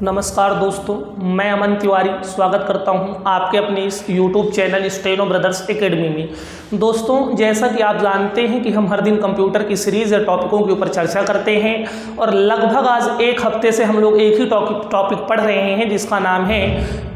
नमस्कार दोस्तों, मैं अमन तिवारी स्वागत करता हूं आपके अपने इस YouTube channel steno brothers academy में। दोस्तों, जैसा कि आप जानते हैं कि हम हर दिन कंप्यूटर की सीरीज़ या टॉपिकों के ऊपर चर्चा करते हैं और लगभग आज एक हफ्ते से हम लोग एक ही टॉपिक पढ़ रहे हैं जिसका नाम है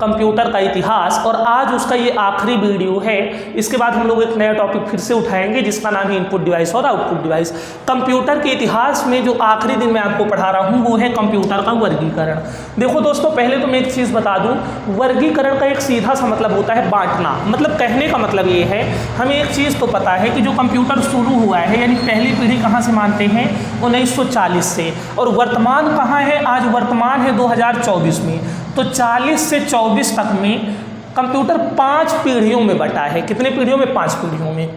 कंप्यूटर का इतिहास, और आज उसका ये आखिरी वीडियो है। इसके बाद हम लोग एक नया टॉपिक फिर से उठाएंगे जिसका नाम है इनपुट डिवाइस और आउटपुट डिवाइस। कंप्यूटर के इतिहास में जो आखिरी दिन मैं आपको पढ़ा रहा हूँ वो है कंप्यूटर का वर्गीकरण। देखो दोस्तों, पहले तो मैं एक चीज़ बता दूं, वर्गीकरण का एक सीधा सा मतलब होता है बांटना। मतलब कहने का मतलब ये है, हमें एक चीज़ तो पता है कि जो कंप्यूटर शुरू हुआ है यानी पहली पीढ़ी कहाँ से मानते हैं, 1940 से, और वर्तमान कहाँ है, आज वर्तमान है 2024 में। तो 40 से 24 तक में कंप्यूटर 5 पीढ़ियों में बटा है। कितने पीढ़ियों में? 5 पीढ़ियों में।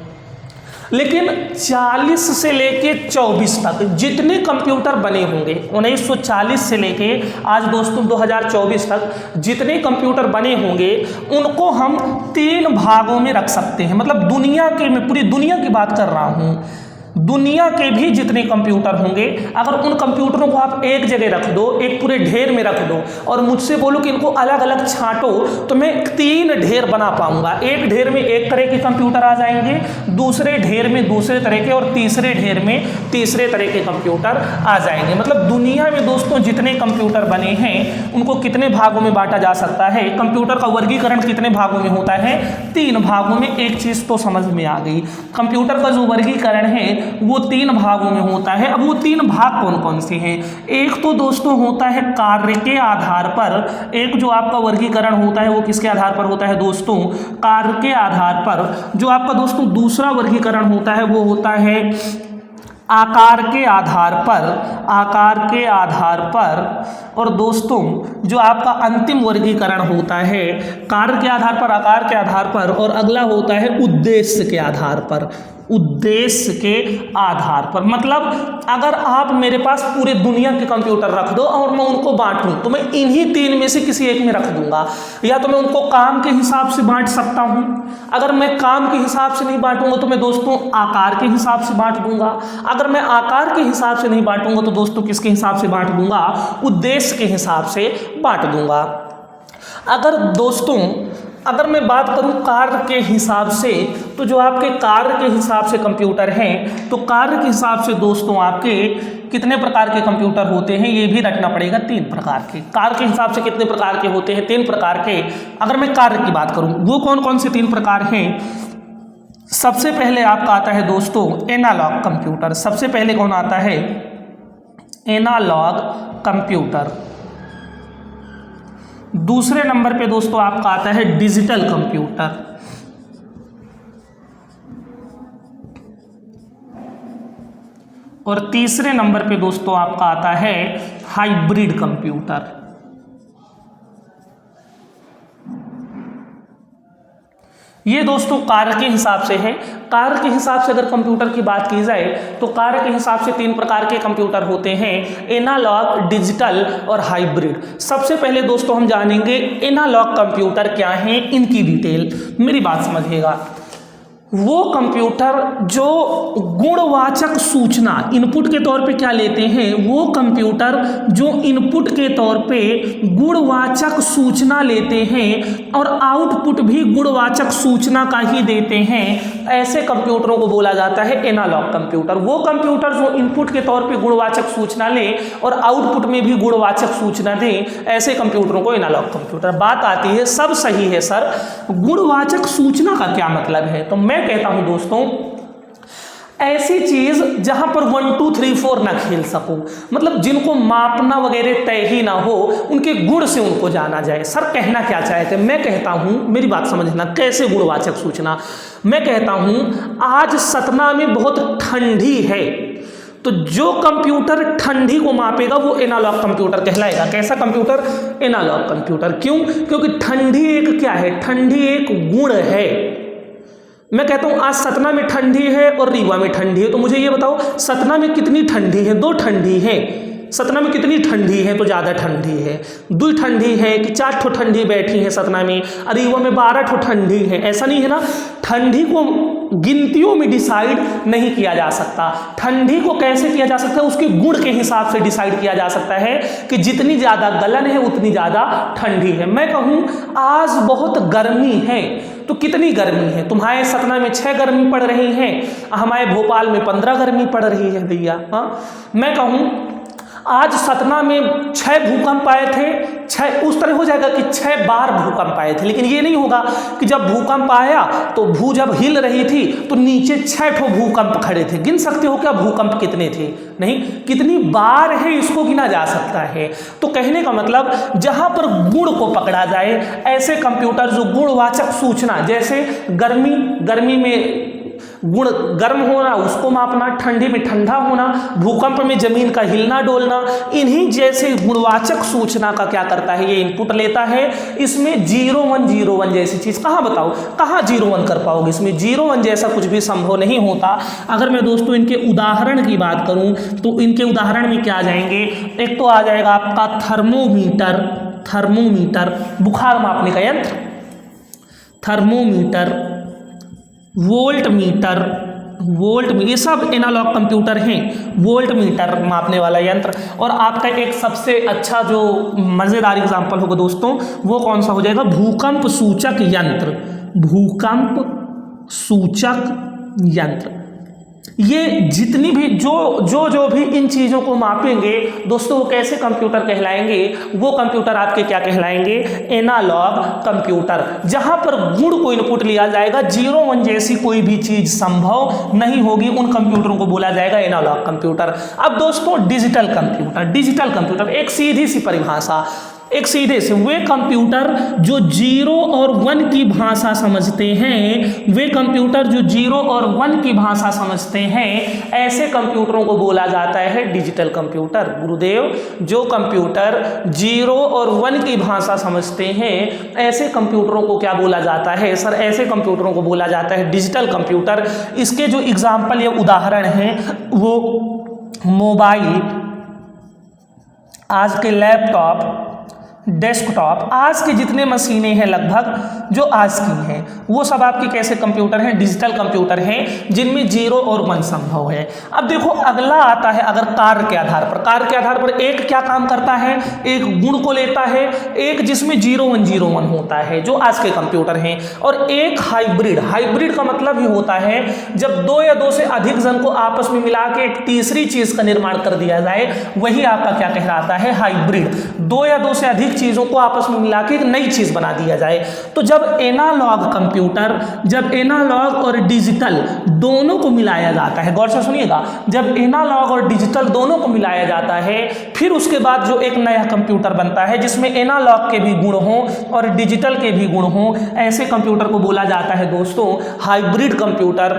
लेकिन 40 से लेके 24 तक जितने कंप्यूटर बने होंगे, 1940 से लेके आज दोस्तों 2024 तक जितने कंप्यूटर बने होंगे उनको हम 3 भागों में रख सकते हैं। मतलब दुनिया के, मैं पूरी दुनिया की बात कर रहा हूँ, दुनिया के भी जितने कंप्यूटर होंगे, अगर उन कंप्यूटरों को आप एक जगह रख दो, एक पूरे ढेर में रख दो और मुझसे बोलो कि इनको अलग अलग छांटो, तो मैं 3 ढेर बना पाऊंगा। एक ढेर में एक तरह के कंप्यूटर आ जाएंगे, दूसरे ढेर में दूसरे तरह के, और तीसरे ढेर में तीसरे तरह के कंप्यूटर आ जाएंगे। मतलब दुनिया में दोस्तों जितने कंप्यूटर बने हैं उनको कितने भागों में बांटा जा सकता है? कंप्यूटर का वर्गीकरण कितने भागों में होता है? 3 भागों में। एक चीज तो समझ में आ गई, कंप्यूटर का जो वर्गीकरण है वो 3 भागों में होता है। अब वो 3 भाग कौन कौन से हैं? एक तो दोस्तों होता है कार्य के आधार पर। एक जो आपका वर्गीकरण होता है वो किसके आधार पर होता है दोस्तों? कार्य के आधार पर। जो आपका दोस्तों दूसरा वर्गीकरण होता है वो होता है आकार के आधार पर। आकार के आधार पर। और दोस्तों जो आपका अंतिम वर्गीकरण होता है कार्य के आधार पर, आकार के आधार पर, और अगला होता है उद्देश्य के आधार पर। उद्देश्य के आधार पर मतलब अगर आप मेरे पास पूरे दुनिया के कंप्यूटर रख दो और मैं उनको बांटूं तो मैं इन्हीं 3 में से किसी एक में रख दूंगा। या तो मैं उनको काम के हिसाब से बांट सकता हूं, अगर मैं काम के हिसाब से नहीं बांटूंगा तो मैं दोस्तों आकार के हिसाब से बांट दूंगा, अगर मैं आकार के हिसाब से नहीं बांटूंगा तो दोस्तों किसके हिसाब से बांट दूंगा? उद्देश्य के हिसाब से बांट दूंगा। अगर मैं बात करूं कार्य के हिसाब से, तो जो आपके कार्य के हिसाब से कंप्यूटर हैं, तो कार्य के हिसाब से दोस्तों आपके कितने प्रकार के कंप्यूटर होते हैं ये भी रखना पड़ेगा। 3 प्रकार के। कार्य के हिसाब से कितने प्रकार के होते हैं? 3 प्रकार के। अगर मैं कार्य की बात करूं वो कौन कौन से 3 प्रकार हैं? सबसे पहले आपका आता है दोस्तों एनालॉग कंप्यूटर। सबसे पहले कौन आता है? Analogue computer. दूसरे नंबर पे दोस्तों आपका आता है डिजिटल कंप्यूटर। और तीसरे नंबर पे दोस्तों आपका आता है हाइब्रिड कंप्यूटर। ये दोस्तों कार्य के हिसाब से है। कार्य के हिसाब से अगर कंप्यूटर की बात की जाए तो कार्य के हिसाब से 3 प्रकार के कंप्यूटर होते हैं, एनालॉग, डिजिटल और हाइब्रिड। सबसे पहले दोस्तों हम जानेंगे एनालॉग कंप्यूटर क्या है, इनकी डिटेल। मेरी बात समझिएगा, वो कंप्यूटर जो गुणवाचक सूचना इनपुट के तौर पे क्या लेते हैं, वो कंप्यूटर जो इनपुट के तौर पे गुणवाचक सूचना लेते हैं और आउटपुट भी गुणवाचक सूचना का ही देते हैं, ऐसे कंप्यूटरों को बोला जाता है एनालॉग कंप्यूटर। वो कंप्यूटर जो इनपुट के तौर पे गुणवाचक सूचना ले और आउटपुट में भी गुणवाचक सूचना दे, ऐसे कंप्यूटरों को एनालॉग कंप्यूटर। बात आती है, सब सही है सर, गुणवाचक सूचना का क्या मतलब है? तो मैं कहता हूं दोस्तों ऐसी चीज जहां पर 1 2 3 4 ना खेल सको, मतलब जिनको मापना वगैरह तय ही ना हो, उनके गुण से उनको जाना जाए। सर कहना क्या चाहते हैं? मैं कहता हूं, मेरी बात समझना, कैसे गुणवाचक सूचना? मैं कहता हूं आज सतना में बहुत ठंडी है, तो जो कंप्यूटर ठंडी को मापेगा वो एनालॉग कंप्यूटर कहलाएगा। कैसा कंप्यूटर? Analogue computer. क्यों? क्योंकि ठंडी एक क्या है? ठंडी एक गुण है। मैं कहता हूं आज सतना में ठंडी है और रीवा में ठंडी है, तो मुझे ये बताओ सतना में कितनी ठंडी है? 2 ठंडी है। सतना में कितनी ठंडी है, तो ज़्यादा ठंडी है। 2 ठंडी है कि 4 ठो ठंडी बैठी है सतना में, रीवा में 12 ठो ठंडी है, ऐसा नहीं है ना। ठंडी को गिनतियों में डिसाइड नहीं किया जा सकता। ठंडी को कैसे किया जा सकता है, उसके गुण के हिसाब से डिसाइड किया जा सकता है कि जितनी ज़्यादा गलन है उतनी ज़्यादा ठंडी है। मैं कहूँ आज बहुत गर्मी है, तो कितनी गर्मी है, तुम्हारे सतना में 6 गर्मी पड़ रही है, हमारे भोपाल में 15 गर्मी पड़ रही है भैया। हाँ, मैं कहूँ आज सतना में 6 भूकंप आए थे, 6 उस तरह हो जाएगा कि 6 बार भूकंप आए थे, लेकिन ये नहीं होगा कि जब भूकंप आया तो भू जब हिल रही थी तो नीचे 6 ठो भूकंप खड़े थे। गिन सकते हो क्या भूकंप कितने थे? नहीं, कितनी बार है इसको गिना जा सकता है। तो कहने का मतलब जहां पर गुण को पकड़ा जाए, ऐसे कंप्यूटर जो गुणवाचक सूचना, जैसे गर्मी में गुण गर्म होना उसको मापना, ठंडी में ठंडा होना, भूकंप में जमीन का हिलना डोलना, इन्हीं जैसे गुणवाचक सूचना का क्या करता है, ये इनपुट लेता है। इसमें 0101 जैसी चीज कहाँ बताओ, कहाँ 01 कर पाओगे? इसमें 01 जैसा कुछ भी संभव नहीं होता। अगर मैं दोस्तों इनके उदाहरण की बात करूं तो इनके उदाहरण में क्या आ जाएंगे, एक तो आ जाएगा आपका थर्मोमीटर बुखार मापने का यंत्र, थर्मोमीटर, वोल्ट मीटर, ये सब एनालॉग कंप्यूटर हैं। वोल्ट मीटर मापने वाला यंत्र। और आपका एक सबसे अच्छा जो मज़ेदार एग्जाम्पल होगा दोस्तों, वो कौन सा हो जाएगा, भूकंप सूचक यंत्र, भूकंप सूचक यंत्र। ये जितनी भी जो भी इन चीज़ों को मापेंगे दोस्तों, वो कैसे कंप्यूटर कहलाएंगे, वो कंप्यूटर आपके क्या कहलाएंगे, एनालॉग कंप्यूटर। जहां पर गुण को इनपुट लिया जाएगा, 01 जैसी कोई भी चीज संभव नहीं होगी, उन कंप्यूटरों को बोला जाएगा एनालॉग कंप्यूटर। अब दोस्तों डिजिटल कंप्यूटर एक सीधी सी परिभाषा, एक सीधे से वे कंप्यूटर जो 0 और 1 की भाषा समझते हैं, वे कंप्यूटर जो 0 और 1 की भाषा समझते हैं, ऐसे कंप्यूटरों को बोला जाता है डिजिटल कंप्यूटर। गुरुदेव, जो कंप्यूटर 0 और 1 की भाषा समझते हैं, ऐसे कंप्यूटरों को क्या बोला जाता है सर? ऐसे कंप्यूटरों को बोला जाता है डिजिटल कंप्यूटर। इसके जो एग्जाम्पल या उदाहरण हैं वो मोबाइल, आज के लैपटॉप, डेस्कटॉप, आज के जितने मशीनें हैं लगभग जो आज की हैं, वो सब आपके कैसे कंप्यूटर हैं, डिजिटल कंप्यूटर हैं, जिनमें 0 और 1 संभव है। अब देखो अगला आता है, अगर कार्य के आधार पर एक क्या काम करता है, एक गुण को लेता है, एक जिसमें 0101 होता है जो आज के कंप्यूटर हैं, और एक हाइब्रिड का मतलब ही होता है जब 2 या 2 से अधिक जन को आपस में मिला के एक तीसरी चीज का निर्माण कर दिया जाए, वही आपका क्या कहलाता है, हाइब्रिड। 2 या 2 से अधिक चीजों को आपस में मिला के एक नई चीज बना दिया जाए। तो जब एनालॉग और डिजिटल दोनों को मिलाया जाता है, गौर से सुनिएगा, जब एनालॉग और डिजिटल दोनों को मिलाया जाता है, फिर उसके बाद जो एक नया कंप्यूटर बनता है जिसमें एनालॉग के भी गुण हों और डिजिटल के भी गुण हों, ऐसे कंप्यूटर को बोला जाता है दोस्तों हाइब्रिड कंप्यूटर।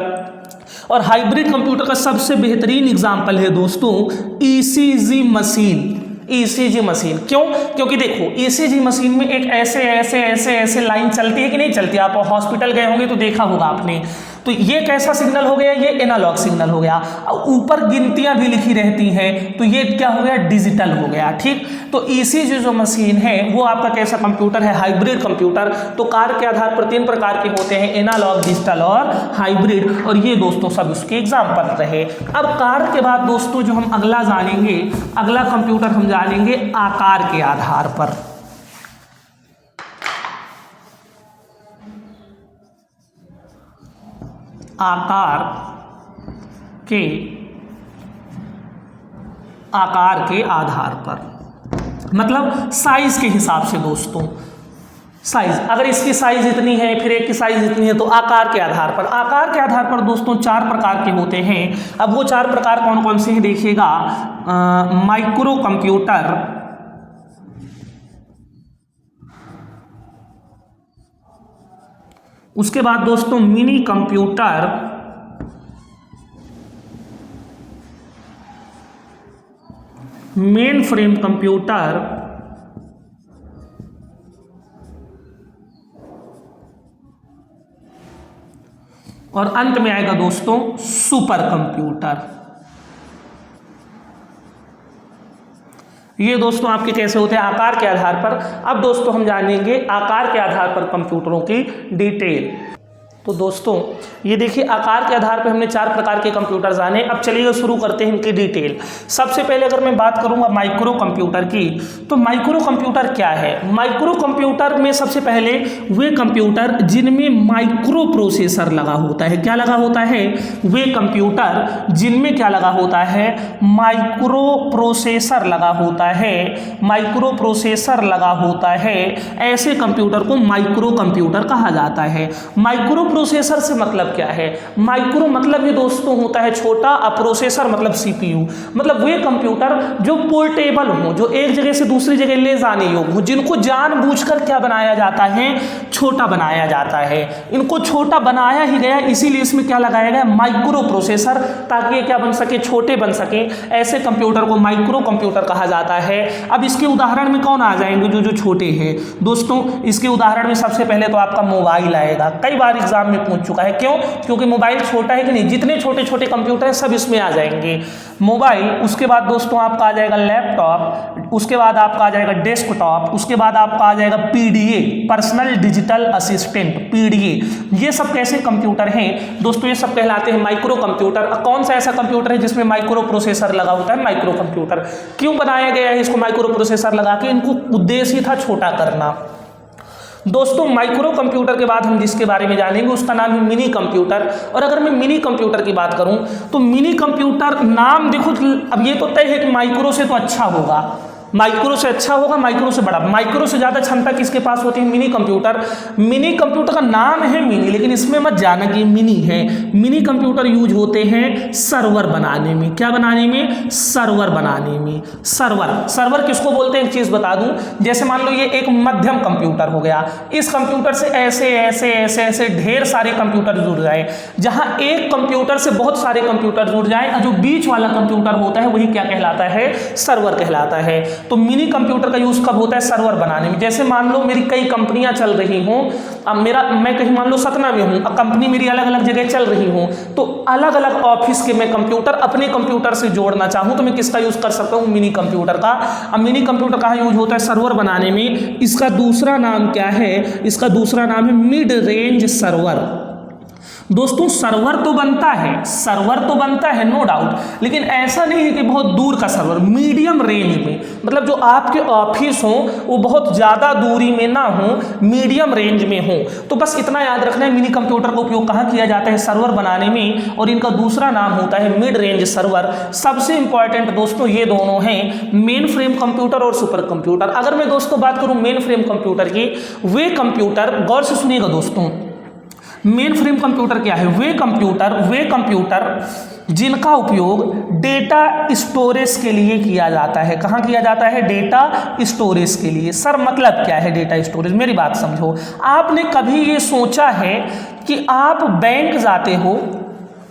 और हाइब्रिड कंप्यूटर का सबसे बेहतरीन एग्जाम्पल है दोस्तों ईसीजी मशीन। क्यों? क्योंकि देखो ईसीजी मशीन में एक ऐसे लाइन चलती है कि नहीं चलती? आप हॉस्पिटल गए होंगे तो देखा होगा आपने। तो ये कैसा सिग्नल हो गया, ये एनालॉग सिग्नल हो गया। ऊपर गिनतियां भी लिखी रहती हैं, तो ये क्या हो गया, डिजिटल हो गया। ठीक, तो ईसीजी जो मशीन है वो आपका कैसा कंप्यूटर है, हाइब्रिड कंप्यूटर। तो कार्य के आधार पर 3 प्रकार के होते हैं, एनालॉग, डिजिटल और हाइब्रिड। और ये दोस्तों सब उसके एग्जाम्पल रहे। अब कार्य के बाद दोस्तों जो हम अगला जानेंगे, अगला कंप्यूटर हम जानेंगे आकार के आधार पर। आकार के आधार पर, मतलब साइज के हिसाब से दोस्तों। साइज, अगर इसकी साइज इतनी है फिर एक की साइज इतनी है, तो आकार के आधार पर दोस्तों 4 प्रकार के होते हैं। अब वो 4 प्रकार कौन कौन से हैं देखिएगा, माइक्रो कंप्यूटर, उसके बाद दोस्तों mini computer, main frame computer, और अंत में आएगा दोस्तों सुपर कंप्यूटर। ये दोस्तों आपके कैसे होते हैं, आकार के आधार पर। अब दोस्तों हम जानेंगे आकार के आधार पर कंप्यूटरों की डिटेल। तो दोस्तों ये देखिए, आकार के आधार पर हमने 4 प्रकार के कंप्यूटर जाने। अब चलिए शुरू करते हैं इनकी डिटेल। सबसे पहले अगर मैं बात करूंगा माइक्रो कंप्यूटर की, तो माइक्रो कंप्यूटर क्या है। माइक्रो कंप्यूटर में सबसे पहले वे कंप्यूटर जिनमें माइक्रो प्रोसेसर लगा होता है। क्या लगा होता है, वे कंप्यूटर जिनमें क्या लगा होता है, माइक्रो प्रोसेसर लगा होता है। माइक्रो प्रोसेसर लगा होता है, ऐसे कंप्यूटर को माइक्रो कंप्यूटर कहा जाता है। माइक्रो प्रोसेसर से मतलब क्या है, माइक्रो मतलब ये दोस्तों होता है छोटा, और प्रोसेसर मतलब सीपीयू। मतलब वे कंप्यूटर जो पोर्टेबल हो, जो एक जगह से दूसरी जगह ले जाने योग्य हो, जिनको जानबूझकर क्या बनाया जाता है, छोटा बनाया जाता है। इनको छोटा बनाया ही गया, इसीलिए इसमें क्या लगाया गया, माइक्रो प्रोसेसर, ताकि ये क्या बन सके, छोटे बन सके। ऐसे कंप्यूटर को माइक्रो कंप्यूटर कहा जाता है। अब इसके उदाहरण में कौन आ जाएंगे, जो छोटे हैं दोस्तों। इसके उदाहरण में सबसे पहले तो आपका मोबाइल आएगा, कई बार एग्जाम में पूछ चुका है। क्यों, क्योंकि मोबाइल छोटा है कि नहीं, जितने छोटे छोटे कंप्यूटर हैं सब इसमें आ जाएंगे। मोबाइल, उसके बाद दोस्तों आपका आ जाएगा लैपटॉप, उसके बाद आपका आ जाएगा डेस्कटॉप, उसके बाद आपका आ जाएगा PDA, personal digital assistant, PDA. ये सब कैसे कंप्यूटर हैं दोस्तों, ये सब कहलाते हैं माइक्रो कंप्यूटर। कौन सा ऐसा कंप्यूटर है जिसमें माइक्रो प्रोसेसर लगा होता है, माइक्रो कंप्यूटर। क्यों बनाया गया है इसको माइक्रो प्रोसेसर लगा के, इनको उद्देश्य था छोटा करना। दोस्तों माइक्रो कंप्यूटर के बाद हम जिसके बारे में जानेंगे उसका नाम है मिनी कंप्यूटर। और अगर मैं मिनी कंप्यूटर की बात करूं तो मिनी कंप्यूटर नाम देखो, अब ये तो तय है कि माइक्रो से तो अच्छा होगा, माइक्रो से अच्छा होगा, माइक्रो से बड़ा, माइक्रो से ज़्यादा क्षमता किसके पास होती है, मिनी कंप्यूटर। मिनी कंप्यूटर का नाम है मिनी, लेकिन इसमें मत जाना कि मिनी है। मिनी कंप्यूटर यूज होते हैं सर्वर बनाने में। क्या बनाने में, सर्वर बनाने में। सर्वर किसको बोलते हैं, एक चीज़ बता दूं, जैसे मान लो ये एक मध्यम कंप्यूटर हो गया, इस कंप्यूटर से ऐसे ऐसे ऐसे ऐसे ढेर सारे कंप्यूटर जुड़ जाए। जहाँ एक कंप्यूटर से बहुत सारे कंप्यूटर जुड़ जाए, और जो बीच वाला कंप्यूटर होता है वही क्या कहलाता है, सर्वर कहलाता है। तो मिनी कंप्यूटर का यूज कब होता है, सर्वर बनाने में। जैसे मान लो मेरी कई कंपनियां चल रही हों, अब मैं कहीं मान लो सतना में हूं, अब कंपनी मेरी अलग अलग जगह चल रही हो, तो अलग अलग ऑफिस के मैं कंप्यूटर अपने कंप्यूटर से जोड़ना चाहूं तो मैं किसका यूज कर सकता हूं, मिनी कंप्यूटर का। अब मिनी कंप्यूटर कहाँ यूज होता है, सर्वर बनाने में। इसका दूसरा नाम क्या है, इसका दूसरा नाम है मिड रेंज सर्वर। दोस्तों सर्वर तो बनता है नो डाउट, लेकिन ऐसा नहीं है कि बहुत दूर का सर्वर, मीडियम रेंज में, मतलब जो आपके ऑफिस हो वो बहुत ज़्यादा दूरी में ना हो, मीडियम रेंज में हो। तो बस इतना याद रखना है, मिनी कंप्यूटर का उपयोग कहाँ किया जाता है, सर्वर बनाने में, और इनका दूसरा नाम होता है मिड रेंज सर्वर। सबसे इंपॉर्टेंट दोस्तों ये दोनों हैं, मेन फ्रेम कंप्यूटर और सुपर कंप्यूटर। अगर मैं दोस्तों बात करूँ मेन फ्रेम कंप्यूटर की, वे कंप्यूटर, गौर से सुनिएगा दोस्तों, मेन फ्रेम कंप्यूटर क्या है, वे कंप्यूटर जिनका उपयोग डेटा स्टोरेज के लिए किया जाता है। कहाँ किया जाता है, डेटा स्टोरेज के लिए। सर मतलब क्या है डेटा स्टोरेज, मेरी बात समझो। आपने कभी ये सोचा है कि आप बैंक जाते हो,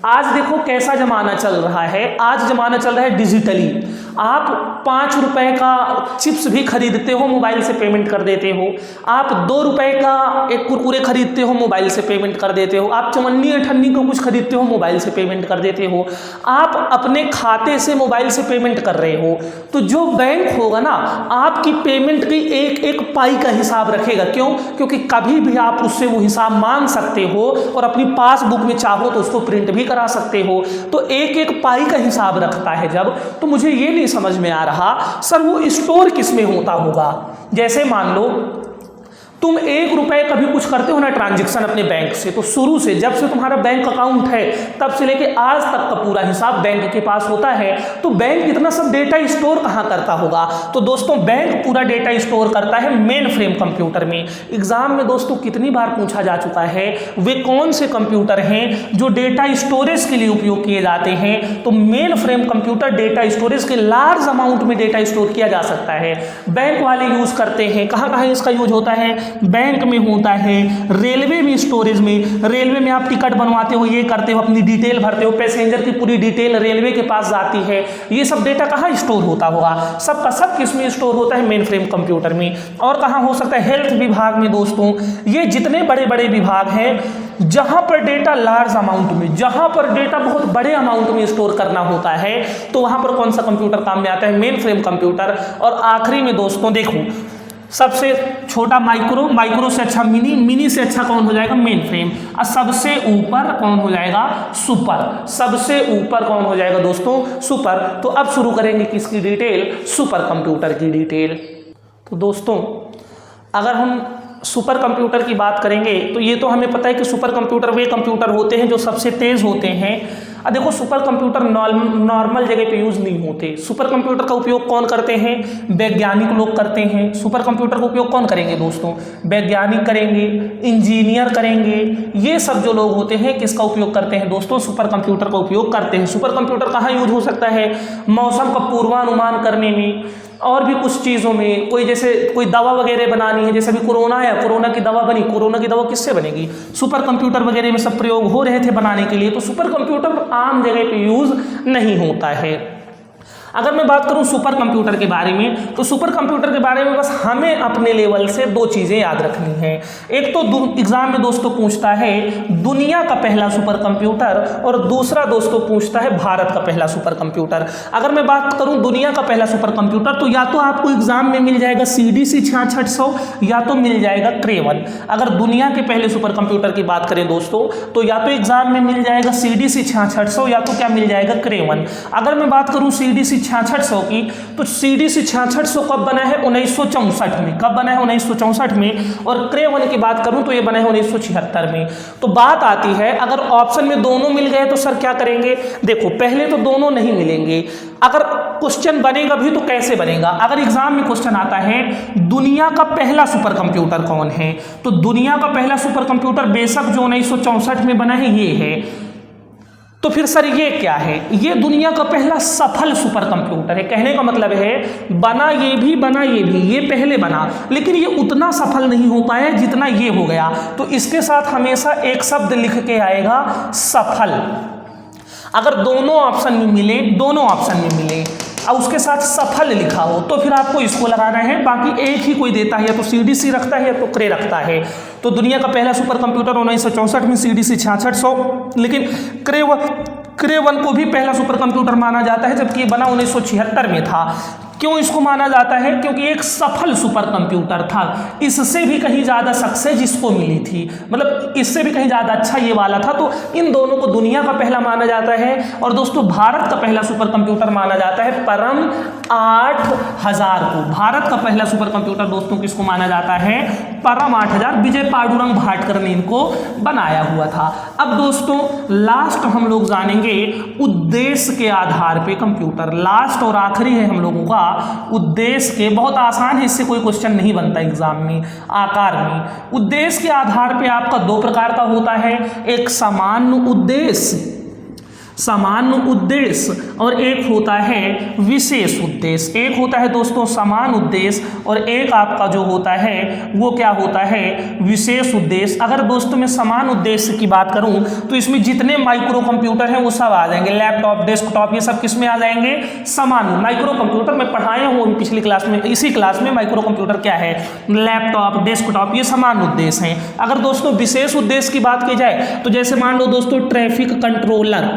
आज देखो कैसा जमाना चल रहा है, आज जमाना चल रहा है डिजिटली। आप 5 रुपए का चिप्स भी खरीदते हो, मोबाइल से पेमेंट कर देते हो। आप 2 रुपए का एक कुरकुरे खरीदते हो, मोबाइल से पेमेंट कर देते हो। आप चवन्नी अठन्नी को कुछ खरीदते हो, मोबाइल से पेमेंट कर देते हो। आप अपने खाते से मोबाइल से पेमेंट कर रहे हो। तो जो बैंक होगा ना, आपकी पेमेंट की एक एक पाई का हिसाब रखेगा। क्यों, क्योंकि कभी भी आप उससे वो हिसाब मांग सकते हो, और अपनी पासबुक में चाहो तो उसको प्रिंट भी करा सकते हो। तो एक एक पाई का हिसाब रखता है जब, तो मुझे ये नहीं समझ में आ रहा सर वो स्टोर किस में होता होगा। जैसे मान लो तुम 1 रुपए कभी कुछ करते हो ना ट्रांजैक्शन अपने बैंक से, तो शुरू से जब से तुम्हारा बैंक अकाउंट है तब से लेके आज तक का पूरा हिसाब बैंक के पास होता है। तो बैंक इतना सब डेटा स्टोर कहाँ करता होगा, तो दोस्तों बैंक पूरा डेटा स्टोर करता है मेन फ्रेम कंप्यूटर में। एग्जाम में दोस्तों कितनी बार पूछा जा चुका है, वे कौन से कंप्यूटर हैं जो डेटा स्टोरेज के लिए उपयोग किए जाते हैं। तो main frame computer data storage के लार्ज अमाउंट में डेटा स्टोर किया जा सकता है, बैंक वाले यूज करते हैं। कहाँ कहाँ इसका यूज होता है, बैंक में होता है, रेलवे में स्टोरेज में, रेलवे में आप टिकट बनवाते हो, ये करते हो, अपनी डिटेल भरते हो, पैसेंजर की पूरी डिटेल रेलवे के पास जाती है, ये सब डेटा कहाँ स्टोर होता होगा? सब का सब किस में स्टोर होता है? मेन फ्रेम कंप्यूटर में। और कहाँ हो सकता है? हेल्थ विभाग में दोस्तों। ये जितने बड़े बड़े विभाग हैं जहां पर डेटा लार्ज अमाउंट में, जहां पर डेटा बहुत बड़े अमाउंट में स्टोर करना होता है, तो वहां पर कौन सा कंप्यूटर काम में आता है? Main frame computer. और आखिरी में दोस्तों देखो, सबसे छोटा माइक्रो, माइक्रो से अच्छा मिनी, मिनी से अच्छा कौन हो जाएगा? Main frame. और सबसे ऊपर कौन हो जाएगा? सुपर। सबसे ऊपर कौन हो जाएगा दोस्तों? सुपर। तो अब शुरू करेंगे किसकी डिटेल? सुपर कंप्यूटर की डिटेल। तो दोस्तों अगर हम सुपर कंप्यूटर की बात करेंगे तो ये तो हमें पता है कि सुपर कंप्यूटर वे कंप्यूटर होते हैं जो सबसे तेज होते हैं। अब देखो सुपर कंप्यूटर नॉर्मल जगह पे यूज़ नहीं होते। सुपर कंप्यूटर का उपयोग कौन करते हैं? वैज्ञानिक लोग करते हैं। सुपर कंप्यूटर का उपयोग कौन करेंगे दोस्तों? वैज्ञानिक करेंगे, इंजीनियर करेंगे। ये सब जो लोग होते हैं किसका उपयोग करते हैं दोस्तों? सुपर कंप्यूटर का उपयोग करते हैं। सुपर कंप्यूटर कहाँ यूज हो सकता है? मौसम का पूर्वानुमान करने में और भी कुछ चीज़ों में। कोई जैसे कोई दवा वगैरह बनानी है, जैसे अभी कोरोना है, कोरोना की दवा बनी, कोरोना की दवा किससे बनेगी? सुपर कंप्यूटर वगैरह में सब प्रयोग हो रहे थे बनाने के लिए। तो सुपर कंप्यूटर आम जगह पे यूज़ नहीं होता है। अगर मैं बात करूं सुपर कंप्यूटर के बारे में, तो सुपर कंप्यूटर के बारे में बस हमें अपने लेवल से दो चीज़ें याद रखनी है। एक तो एग्जाम में दोस्तों पूछता है दुनिया का पहला सुपर कंप्यूटर, और दूसरा दोस्तों पूछता है भारत का पहला सुपर कंप्यूटर। अगर मैं बात करूं दुनिया का पहला सुपर कंप्यूटर, तो या तो आपको एग्जाम में मिल जाएगा CDC 6600 या तो मिल जाएगा क्रेवन। अगर दुनिया के पहले सुपर कंप्यूटर की बात करें दोस्तों, तो या तो एग्जाम में मिल जाएगा CDC 6600 या तो क्या मिल जाएगा? क्रेवन। अगर मैं बात करूं CDC 6600 की, तो CDC 6600 कब बना है? 1964 में। कब बना है? 1964 में। और क्रेवन की बात करूं तो ये बना है 1976 में। तो बात आती है अगर ऑप्शन में दोनों मिल गए तो सर क्या करेंगे? देखो पहले तो दोनों नहीं मिलेंगे। अगर क्वेश्चन बनेगा भी तो कैसे बनेगा? अगर एग्जाम में क्वेश्चन आता है दुनिया का पहला सुपर कंप्यूटर कौन है, तो दुनिया का पहला सुपर कंप्यूटर बेशक जो 1964 में बना है ये है। तो फिर सर ये क्या है? ये दुनिया का पहला सफल सुपर कंप्यूटर है। कहने का मतलब है बना ये भी, बना ये भी, ये पहले बना, लेकिन ये उतना सफल नहीं हो पाया जितना ये हो गया। तो इसके साथ हमेशा एक शब्द लिख के आएगा, सफल। अगर दोनों ऑप्शन में मिले, दोनों ऑप्शन में मिले और उसके साथ सफल लिखा हो, तो फिर आपको इसको लगाना है। बाकी एक ही कोई देता है, या तो CDC रखता है या तो क्रे रखता है। तो दुनिया का पहला सुपर कंप्यूटर 1964 में CDC 6600, लेकिन क्रेवन को भी पहला सुपर कंप्यूटर माना जाता है, जबकि ये बना 1976 में था। क्यों इसको माना जाता है? क्योंकि एक सफल सुपर कंप्यूटर था। इससे भी कहीं ज़्यादा सक्सेस इसको मिली थी, मतलब इससे भी कहीं ज़्यादा अच्छा ये वाला था। तो इन दोनों को दुनिया का पहला माना जाता है। और दोस्तों भारत का पहला सुपर कंप्यूटर माना जाता है परम 8000 को। भारत का पहला सुपर कंप्यूटर दोस्तों किसको माना जाता है? परम 8000। विजय पांडुरंग भाटकर ने इनको बनाया हुआ था। अब दोस्तों लास्ट हम लोग जानेंगे उद्देश्य के आधार पे कंप्यूटर। लास्ट और आखिरी है हम लोगों का उद्देश्य के। बहुत आसान है, इससे कोई क्वेश्चन नहीं बनता एग्जाम में आकार में। उद्देश्य के आधार पे आपका दो प्रकार का होता है, एक सामान्य उद्देश्य, सामान्य उद्देश्य, और एक होता है विशेष उद्देश्य। एक होता है दोस्तों सामान्य उद्देश्य और एक आपका जो होता है वो क्या होता है? विशेष उद्देश्य। अगर दोस्तों मैं सामान्य उद्देश्य की बात करूं तो इसमें जितने माइक्रो कंप्यूटर हैं वो सब आ जाएंगे। लैपटॉप, डेस्कटॉप, ये सब किस में आ जाएंगे? सामान्य। माइक्रो कंप्यूटर मैं पढ़ाया हूँ पिछली क्लास में, इसी क्लास में माइक्रो कंप्यूटर क्या है? लैपटॉप, डेस्कटॉप, ये सामान्य उद्देश्य हैं। अगर दोस्तों विशेष उद्देश्य की बात की जाए तो जैसे मान लो दोस्तों ट्रैफिक कंट्रोलर,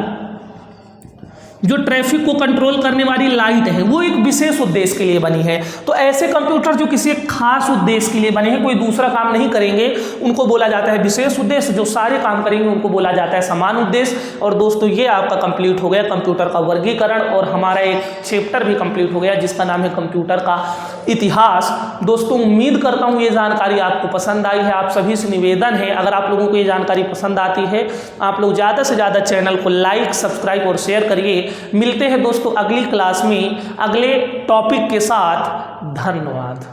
जो ट्रैफिक को कंट्रोल करने वाली लाइट है वो एक विशेष उद्देश्य के लिए बनी है। तो ऐसे कंप्यूटर जो किसी एक खास उद्देश्य के लिए बने हैं, कोई दूसरा काम नहीं करेंगे, उनको बोला जाता है विशेष उद्देश्य। जो सारे काम करेंगे उनको बोला जाता है समान उद्देश्य। और दोस्तों ये आपका कंप्लीट हो गया कंप्यूटर का वर्गीकरण, और हमारा एक चैप्टर भी कंप्लीट हो गया जिसका नाम है कंप्यूटर का इतिहास। दोस्तों उम्मीद करता हूँ ये जानकारी आपको पसंद आई है। आप सभी से निवेदन है, अगर आप लोगों को ये जानकारी पसंद आती है, आप लोग ज़्यादा से ज़्यादा चैनल को लाइक, सब्सक्राइब और शेयर करिए। मिलते हैं दोस्तों अगली क्लास में अगले टॉपिक के साथ। धन्यवाद।